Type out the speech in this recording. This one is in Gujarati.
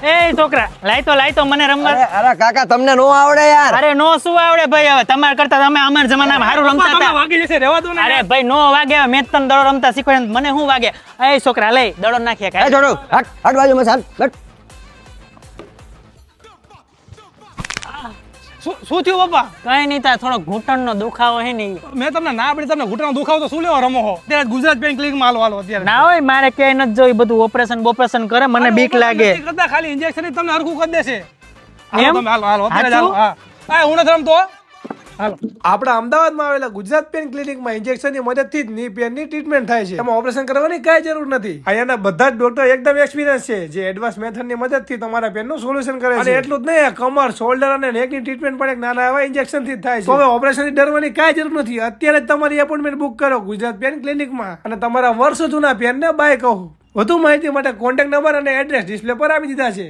એ છોકરા લાય તો મને રમવા. અરે કાકા તમને નો આવડે યાર. અરે નો શું આવડે ભાઈ, હવે તમાર કરતા તમે અમાર જમાનામાં સારું રમતા હતા. વાગી જશે, રહેવા દો ને. અરે ભાઈ નો વાગે, મેં તને દડો રમતા શીખવાડ્યું, મને શું વાગે? એ છોકરા લઈ દડો નાખીએ એ છોડો હટ બાજુમાં ચાલ હટ. શું થયું પપ્પા? કઈ નહીં, તા થોડો ઘૂંટણનો દુખાવો હે ને. મેં તમને ના પડી, તમને ઘૂંટણનો દુખાવો તો શું લેવા રમો હો? અત્યારે ગુજરાત બેંક ક્લિનિકમાં હાલો અત્યારે. ના હોય, મારે ક્યાંય નથી જોઈ, બધું ઓપરેશન કરે, મને બીક લાગે. કરતા ખાલી ઇન્જેક્શન તમને હરખું કરી દેશે. એમ? તમે હાલો અત્યારે હાચું? હાલો. હા હું નથી રમતો. હાલો. આપણા અમદાવાદમાં આવેલા ગુજરાત પેન ક્લિનિકમાં ઇન્જેક્શનની મદદથી જ ની પેનની ટ્રીટમેન્ટ થાય છે. એમાં ઓપરેશન કરવાની કાંઈ જરૂર નથી. અહીંયાના બધા જ ડોક્ટર એકદમ એક્સપિરિયન્સ છે, જે એડવાન્સ મેથડની મદદથી તમારા પેનનું સોલ્યુશન કરે છે. અને એટલું જ નહીં, કમર, શોલ્ડર અને નેકની ટ્રીટમેન્ટ પણ એક નાના એવા ઇન્જેક્શનથી જ થાય છે. તો હવે ઓપરેશનથી ડરવાની કાંઈ જરૂર નથી. અત્યારે જ તમારી એપોઇન્ટમેન્ટ બુક કરો ગુજરાત પેન ક્લિનિકમાં અને તમારા વર્ષો જૂના પેનને બાય કહો. વધુ માહિતી માટે કોન્ટેક્ટ નંબર અને એડ્રેસ ડિસ્પ્લે પર આપી દીધા છે.